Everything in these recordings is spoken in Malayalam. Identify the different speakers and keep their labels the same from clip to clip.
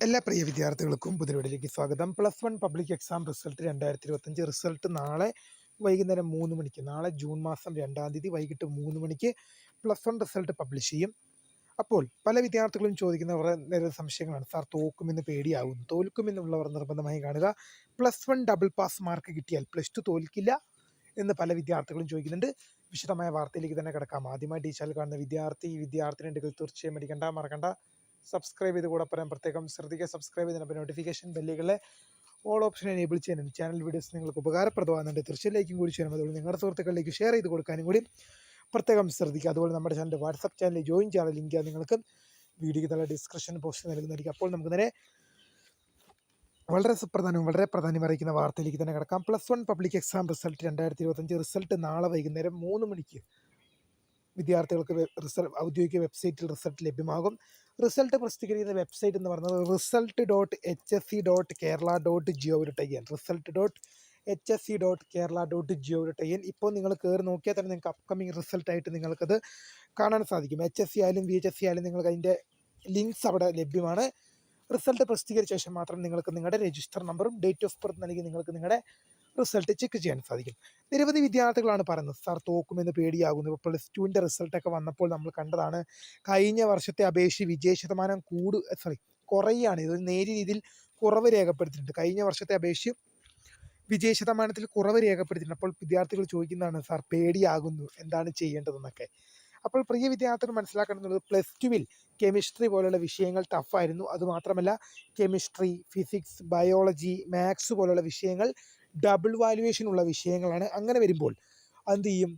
Speaker 1: എല്ലാ പ്രിയ വിദ്യാർത്ഥികൾക്കും പുതിയവിടിലേക്ക് സ്വാഗതം. +1 പബ്ലിക് എക്സാം റിസൾട്ട് 2025 റിസൾട്ട് നാളെ വൈകുന്നേരം 3 മണിക്ക്, നാളെ ജൂൺ മാസം 2-ാം തീയതി വൈകിട്ട് 3 മണിക്ക് +1 റിസൾട്ട് പബ്ലിഷ് ചെയ്യും. അപ്പോൾ പല വിദ്യാർത്ഥികളും ചോദിക്കുന്ന നിരവധി സംശയങ്ങളാണ്. സാർ, തോക്കുമെന്ന് പേടിയാകുന്നു. തോൽക്കുമെന്നുള്ളവർ നിർബന്ധമായി കാണുക. +1 ഡബിൾ പാസ് മാർക്ക് കിട്ടിയാൽ +2 തോൽക്കില്ല എന്ന് പല വിദ്യാർത്ഥികളും ചോദിക്കുന്നുണ്ട്. വിശദമായ വാർത്തയിലേക്ക് തന്നെ കിടക്കാം. ആദ്യമായിട്ട് ഈ ചാനൽ കാണുന്ന വിദ്യാർത്ഥിനിണ്ടെങ്കിൽ തീർച്ചയായും മറക്കണ്ട സബ്സ്ക്രൈബ് ചെയ്ത് കൂടെ പറയാൻ പ്രത്യേകം ശ്രദ്ധിക്കുക. സബ്സ്ക്രൈബ് ചെയ്തതിനൊപ്പം നോട്ടിഫിക്കേഷൻ ബെല്ലുകളെ ഓൾ ഓപ്ഷൻ എനേബിൾ ചെയ്യാനും ചാനൽ വീഡിയോസ് നിങ്ങൾക്ക് ഉപകാരപ്രദമാകുന്നുണ്ട്. തീർച്ചയായും ലൈക്കും കൂടി ചെയ്യണം. അതുപോലെ നിങ്ങളുടെ സുഹൃത്തുക്കളിലേക്ക് ഷെയർ ചെയ്ത് കൊടുക്കാനും കൂടി പ്രത്യേകം ശ്രദ്ധിക്കുക. അതുപോലെ നമ്മുടെ ചാനൽ വാട്സപ്പ് ചാനലിൽ ജോയിൻ ചെയ്യാൻ ലിങ്ക് നിങ്ങൾക്ക് വീഡിയോയ്ക്ക് നല്ല ഡിസ്ക്രിപ്ഷൻ പോസ്റ്റ് നൽകുന്നതായിരിക്കും. അപ്പോൾ നമുക്ക് നേരെ വളരെ പ്രാധാന്യം അറിയിക്കുന്ന വാർത്തയിലേക്ക് തന്നെ കിടക്കാം. +1 പബ്ലിക് എക്സാം റിസൾട്ട് 2025 റിസൾട്ട് നാളെ വൈകുന്നേരം 3 മണിക്ക് വിദ്യാർത്ഥികൾക്ക് ഔദ്യോഗിക വെബ്സൈറ്റിൽ റിസൾട്ട് ലഭ്യമാകും. റിസൾട്ട് പ്രസിദ്ധീകരിക്കുന്ന വെബ്സൈറ്റ് എന്ന് പറയുന്നത് result.hsc.kerala.gov.in result.hsc.kerala.gov.in. ഇപ്പോൾ നിങ്ങൾ കയറി നോക്കിയാൽ തന്നെ നിങ്ങൾക്ക് അപ്കമിങ് റിസൾട്ടായിട്ട് നിങ്ങൾക്കത് കാണാൻ സാധിക്കും. HSC ആയാലും VHSC ആയാലും നിങ്ങൾക്ക് അതിൻ്റെ ലിങ്ക്സ് അവിടെ ലഭ്യമാണ്. റിസൾട്ട് പ്രസിദ്ധീകരിച്ച ശേഷം മാത്രം നിങ്ങൾക്ക് നിങ്ങളുടെ രജിസ്റ്റർ നമ്പറും ഡേറ്റ് ഓഫ് ബർത്ത് നൽകി നിങ്ങൾക്ക് നിങ്ങളുടെ റിസൾട്ട് ചെക്ക് ചെയ്യാൻ സാധിക്കും. നിരവധി വിദ്യാർത്ഥികളാണ് പറയുന്നത്, സാർ തോക്കുമെന്ന് പേടിയാകുന്നു. ഇപ്പോൾ +2ൻ്റെ റിസൾട്ടൊക്കെ വന്നപ്പോൾ നമ്മൾ കണ്ടതാണ്, കഴിഞ്ഞ വർഷത്തെ അപേക്ഷിച്ച് വിജയശതമാനം കുറയുകയാണ്. ഇതൊരു നേരിയ രീതിയിൽ കുറവ് രേഖപ്പെടുത്തിയിട്ടുണ്ട്. കഴിഞ്ഞ വർഷത്തെ അപേക്ഷിച്ച് വിജയശതമാനത്തിൽ കുറവ് രേഖപ്പെടുത്തിയിട്ടുണ്ട്. അപ്പോൾ വിദ്യാർത്ഥികൾ ചോദിക്കുന്നതാണ്, സാർ പേടിയാകുന്നു, എന്താണ് ചെയ്യേണ്ടതെന്നൊക്കെ. അപ്പോൾ പ്രിയ വിദ്യാർത്ഥികൾ മനസ്സിലാക്കേണ്ടത്, +2വിൽ കെമിസ്ട്രി പോലുള്ള വിഷയങ്ങൾ ടഫായിരുന്നു. അതുമാത്രമല്ല, കെമിസ്ട്രി, ഫിസിക്സ്, ബയോളജി, മാത്സ് പോലുള്ള വിഷയങ്ങൾ ഡബിൾ വാല്യുവേഷൻ ഉള്ള വിഷയങ്ങളാണ്. അങ്ങനെ വരുമ്പോൾ എന്ത് ചെയ്യും?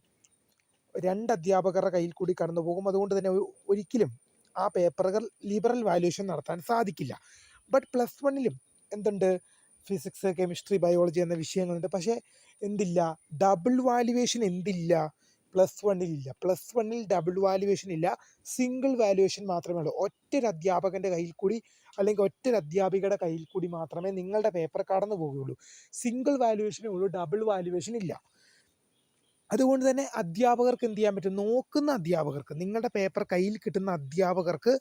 Speaker 1: 2 അധ്യാപകരുടെ കയ്യിൽ കൂടി കടന്നു പോകും. അതുകൊണ്ട് തന്നെ ഒരിക്കലും ആ പേപ്പറുകൾ ലിബറൽ വാല്യുവേഷൻ നടത്താൻ സാധിക്കില്ല. ബട്ട് +1ലും എന്തുണ്ട്? ഫിസിക്സ്, കെമിസ്ട്രി, ബയോളജി എന്ന വിഷയങ്ങളുണ്ട്. പക്ഷേ എന്തില്ല? ഡബിൾ വാല്യുവേഷൻ എന്തില്ല? +1ലില്ല. +1ൽ ഡബിൾ വാല്യുവേഷൻ ഇല്ല, സിംഗിൾ വാല്യുവേഷൻ മാത്രമേ ഉള്ളൂ. ഒറ്റൊരു അധ്യാപകൻ്റെ കയ്യിൽ കൂടി അല്ലെങ്കിൽ ഒറ്റൊരു അധ്യാപികയുടെ കയ്യിൽ കൂടി മാത്രമേ നിങ്ങളുടെ പേപ്പർ കടന്നു പോവുകയുള്ളൂ. സിംഗിൾ വാല്യുവേഷനേ ഉള്ളൂ, ഡബിൾ വാല്യുവേഷൻ ഇല്ല. അതുകൊണ്ട് തന്നെ അധ്യാപകർക്ക് എന്ത് ചെയ്യാൻ പറ്റും? നോക്കുന്ന അധ്യാപകർക്ക്, നിങ്ങളുടെ പേപ്പർ കയ്യിൽ കിട്ടുന്ന അധ്യാപകർക്ക്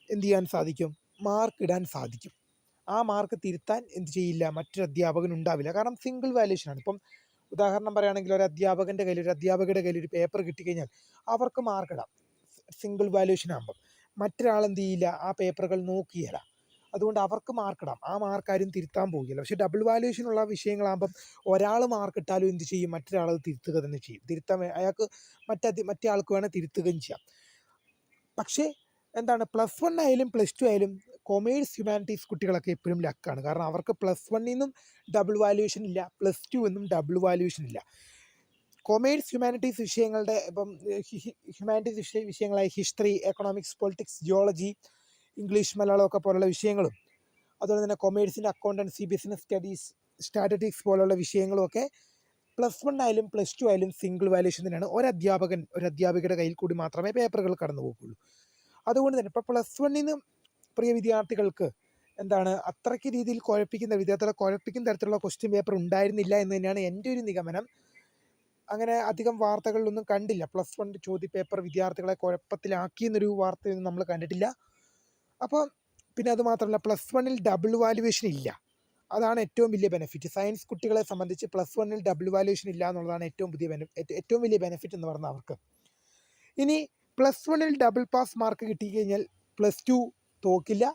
Speaker 1: എന്ത് ചെയ്യാൻ സാധിക്കും? മാർക്ക് ഇടാൻ സാധിക്കും. ആ മാർക്ക് തിരുത്താൻ എന്ത് ചെയ്യില്ല? മറ്റൊരു അധ്യാപകൻ ഉണ്ടാവില്ല. കാരണം സിംഗിൾ വാല്യുവേഷനാണ്. ഇപ്പം ഉദാഹരണം പറയുകയാണെങ്കിൽ, ഒരു അധ്യാപകയുടെ കയ്യിൽ ഒരു പേപ്പർ കിട്ടിക്കഴിഞ്ഞാൽ അവർക്ക് മാർക്ക് ഇടാം. സിംഗിൾ വാല്യുവേഷൻ ആകുമ്പം മറ്റൊരാൾ എന്ത് ചെയ്യില്ല? ആ പേപ്പറുകൾ നോക്കിയില്ല. അതുകൊണ്ട് അവർക്ക് മാർക്കിടാം. ആ മാർക്ക് ആരും തിരുത്താൻ പോവുകയില്ല. പക്ഷേ ഡബിൾ വാല്യുവേഷനുള്ള വിഷയങ്ങളാകുമ്പം ഒരാൾ മാർക്ക് ഇട്ടാലും എന്ത് ചെയ്യും? മറ്റൊരാൾ തിരുത്തുക തന്നെ ചെയ്യും. അയാൾക്ക് മറ്റേ ആൾക്ക് വേണേൽ തിരുത്തുകയും ചെയ്യാം. പക്ഷേ എന്താണ്, +1 ആയാലും +2 ആയാലും കൊമേഴ്സ്, ഹ്യൂമാനിറ്റീസ് കുട്ടികളൊക്കെ എപ്പോഴും ലക്കാണ്. കാരണം അവർക്ക് +1 നിന്നും ഡബിൾ വാല്യുവേഷൻ ഇല്ല, +2 എന്നും ഡബിൾ വാല്യുവേഷൻ ഇല്ല. കൊമേഴ്സ്, ഹ്യൂമാനിറ്റീസ് വിഷയങ്ങളുടെ ഹ്യൂമാനിറ്റീസ് വിഷയങ്ങളായ history, economics, politics, geology, English, മലയാളമൊക്കെ പോലുള്ള വിഷയങ്ങളും, അതുപോലെ തന്നെ കൊമേഴ്സിൻ്റെ അക്കൗണ്ടൻസി, ബിസിനസ് സ്റ്റഡീസ്, സ്റ്റാറ്റിസ്റ്റിക്സ് പോലുള്ള വിഷയങ്ങളുമൊക്കെ +1 ആയാലും +2 ആയാലും സിംഗിൾ വാല്യുവേഷൻ തന്നെയാണ്. ഒരു അധ്യാപികയുടെ കയ്യിൽ കൂടി മാത്രമേ പേപ്പറുകൾ കടന്നു പോകുള്ളൂ. അതുകൊണ്ട് തന്നെ ഇപ്പോൾ +1 പ്രിയ വിദ്യാർത്ഥികൾക്ക് എന്താണ്, അത്രയ്ക്ക് രീതിയിൽ വിദ്യാർത്ഥികളെ കുഴപ്പിക്കുന്ന തരത്തിലുള്ള ക്വസ്റ്റ്യൻ പേപ്പർ ഉണ്ടായിരുന്നില്ല എന്ന് തന്നെയാണ് എൻ്റെ ഒരു നിഗമനം. അങ്ങനെ അധികം വാർത്തകളിലൊന്നും കണ്ടില്ല. +1 ചോദ്യപേപ്പർ വിദ്യാർത്ഥികളെ കുഴപ്പത്തിലാക്കിയെന്നൊരു വാർത്തയൊന്നും നമ്മൾ കണ്ടിട്ടില്ല. അപ്പോൾ പിന്നെ അതുമാത്രമല്ല, +1ൽ ഡബിൾ വാല്യുവേഷൻ ഇല്ല. അതാണ് ഏറ്റവും വലിയ ബെനിഫിറ്റ്. സയൻസ് കുട്ടികളെ സംബന്ധിച്ച് +1ൽ ഡബിൾ വാല്യുവേഷൻ ഇല്ല എന്നുള്ളതാണ് ഏറ്റവും വലിയ ബെനിഫിറ്റ് എന്ന് പറഞ്ഞാൽ അവർക്ക്. ഇനി +1ൽ ഡബിൾ പാസ് മാർക്ക് കിട്ടിക്കഴിഞ്ഞാൽ +2 തോക്കില്ല.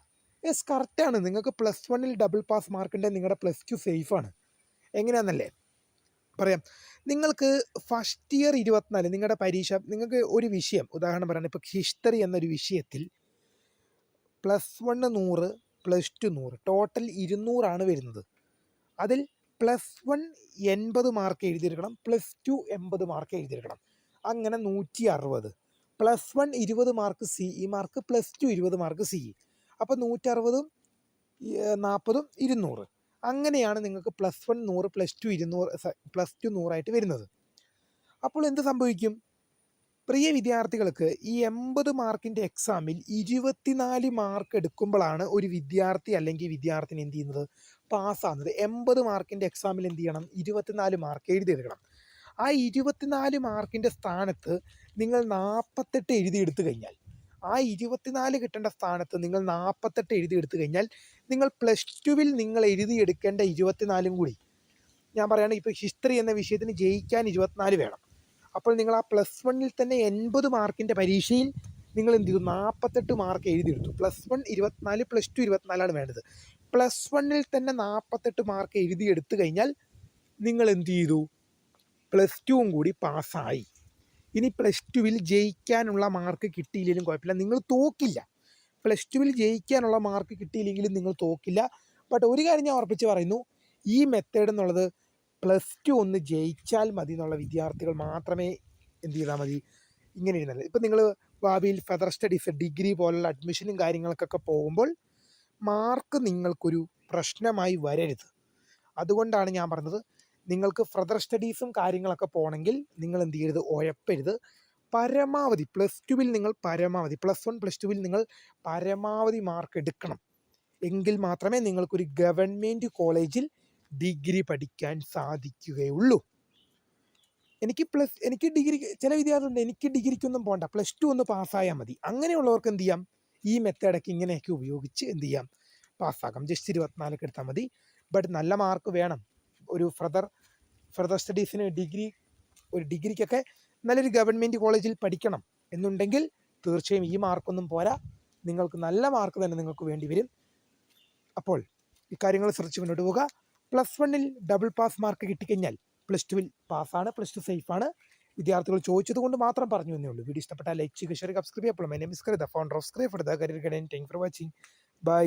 Speaker 1: യെസ്, കറക്റ്റാണ്. നിങ്ങൾക്ക് +1ൽ ഡബിൾ പാസ് മാർക്ക് ഉണ്ടെങ്കിൽ നിങ്ങളുടെ +2 സേഫാണ്. എങ്ങനെയാണെന്നല്ലേ പറയാം. നിങ്ങൾക്ക് ഫസ്റ്റ് ഇയർ 24 നിങ്ങളുടെ പരീക്ഷ, നിങ്ങൾക്ക് ഒരു വിഷയം ഉദാഹരണം പറയുന്നത്, ഇപ്പോൾ ഹിസ്റ്ററി എന്നൊരു വിഷയത്തിൽ +1 100, +2 100, ടോട്ടൽ 200 വരുന്നത്. അതിൽ +1 80 മാർക്ക് എഴുതിയെടുക്കണം, +2 80 മാർക്ക് എഴുതിയെടുക്കണം. അങ്ങനെ 160. +1 20 mark CE mark, +2 20 mark CE. അപ്പോൾ 160, 40, 200. അങ്ങനെയാണ് നിങ്ങൾക്ക് +1 100, +2 100 വരുന്നത്. അപ്പോൾ എന്ത് സംഭവിക്കും? പ്രിയ വിദ്യാർത്ഥികൾക്ക് ഈ 80 മാർക്കിൻ്റെ എക്സാമിൽ 24 മാർക്ക് എടുക്കുമ്പോഴാണ് ഒരു വിദ്യാർത്ഥി അല്ലെങ്കിൽ വിദ്യാർത്ഥിനി എന്ത് ചെയ്യുന്നത്? പാസ്സാകുന്നത്. 80 മാർക്കിൻ്റെ എക്സാമിൽ എന്ത് ചെയ്യണം? 24 മാർക്ക് എഴുതിയെടുക്കണം. ആ 24 മാർക്കിൻ്റെ സ്ഥാനത്ത് നിങ്ങൾ 48 എഴുതിയെടുത്തു കഴിഞ്ഞാൽ ആ 24 കിട്ടേണ്ട സ്ഥാനത്ത് നിങ്ങൾ 48 എഴുതിയെടുത്തു കഴിഞ്ഞാൽ നിങ്ങൾ +2 നിങ്ങൾ എഴുതിയെടുക്കേണ്ട 24 കൂടി, ഞാൻ പറയുകയാണ് ഇപ്പോൾ ഹിസ്റ്ററി എന്ന വിഷയത്തിന് ജയിക്കാൻ 24 വേണം. അപ്പോൾ നിങ്ങൾ ആ +1 തന്നെ 80 മാർക്കിൻ്റെ പരീക്ഷയിൽ നിങ്ങൾ എന്ത് ചെയ്തു, 48 മാർക്ക് എഴുതിയെടുത്തു. +1 24, +2 24 വേണ്ടത്. +1 തന്നെ 48 മാർക്ക് എഴുതിയെടുത്തു കഴിഞ്ഞാൽ നിങ്ങൾ എന്ത് ചെയ്തു, +2 കൂടി പാസ്സായി. ഇനി +2 ജയിക്കാനുള്ള മാർക്ക് കിട്ടിയില്ലെങ്കിലും കുഴപ്പമില്ല, നിങ്ങൾ തോക്കില്ല. +2 ജയിക്കാനുള്ള മാർക്ക് കിട്ടിയില്ലെങ്കിലും നിങ്ങൾ തോക്കില്ല. ബട്ട് ഒരു കാര്യം ഞാൻ ഉറപ്പിച്ച് പറയുന്നു, ഈ മെത്തേഡ് എന്നുള്ളത് +2 ഒന്ന് ജയിച്ചാൽ മതി എന്നുള്ള വിദ്യാർത്ഥികൾ മാത്രമേ എന്ത് ചെയ്താൽ മതി, ഇങ്ങനെ ഇരുന്നത്. ഇപ്പം നിങ്ങൾ ഭാവിയിൽ ഫെദർ സ്റ്റഡീസ് ഡിഗ്രി പോലുള്ള അഡ്മിഷനും കാര്യങ്ങൾക്കൊക്കെ പോകുമ്പോൾ മാർക്ക് നിങ്ങൾക്കൊരു പ്രശ്നമായി വരരുത്. അതുകൊണ്ടാണ് ഞാൻ പറഞ്ഞത്, നിങ്ങൾക്ക് ഫെദർ സ്റ്റഡീസും കാര്യങ്ങളൊക്കെ പോകണമെങ്കിൽ നിങ്ങൾ എന്ത് ചെയ്യരുത്, ഉഴപ്പരുത്. പരമാവധി +2 നിങ്ങൾ പരമാവധി +1 +2 നിങ്ങൾ പരമാവധി മാർക്ക് എടുക്കണം. എങ്കിൽ മാത്രമേ നിങ്ങൾക്കൊരു ഗവൺമെൻറ് കോളേജിൽ ഡിഗ്രി പഠിക്കാൻ സാധിക്കുകയുള്ളൂ. എനിക്ക് ഡിഗ്രി, ചില വിദ്യാർത്ഥികളുണ്ട് എനിക്ക് ഡിഗ്രിക്കൊന്നും പോകണ്ട, +2 ഒന്ന് പാസ്സായാൽ മതി. അങ്ങനെയുള്ളവർക്ക് എന്ത് ചെയ്യാം, ഈ മെത്തേഡൊക്കെ ഇങ്ങനെയൊക്കെ ഉപയോഗിച്ച് എന്ത് ചെയ്യാം, പാസ്സാക്കാം. ജസ്റ്റ് 24 എടുത്താൽ മതി. ബട്ട് നല്ല മാർക്ക് വേണം. ഒരു ഫെദർ സ്റ്റഡീസിന് ഒരു ഡിഗ്രിക്കൊക്കെ നല്ലൊരു ഗവൺമെൻറ് കോളേജിൽ പഠിക്കണം എന്നുണ്ടെങ്കിൽ തീർച്ചയായും ഈ മാർക്കൊന്നും പോരാ, നിങ്ങൾക്ക് നല്ല മാർക്ക് തന്നെ നിങ്ങൾക്ക് വേണ്ടി വരും. അപ്പോൾ ഇക്കാര്യങ്ങൾ ശ്രദ്ധിച്ച് മുന്നോട്ട് പോവുക. +1 ഡബിൾ പാസ് മാർക്ക് കിട്ടിക്കഴിഞ്ഞാൽ +2 പാസ്സാണ്, +2 സേഫാണ്. വിദ്യാർത്ഥികൾ ചോദിച്ചത് കൊണ്ട് മാത്രം പറഞ്ഞു എന്നേ ഉള്ളൂ. വീഡിയോ ഇഷ്ടപ്പെട്ടാൽ ലൈക്ക് ചെയ്യുക, ഷെയർ, സബ്സ്ക്രൈബ് ചെയ്യുക. My name is Karim, the founder of Scribe for the career guidance. Thank you for watching. By.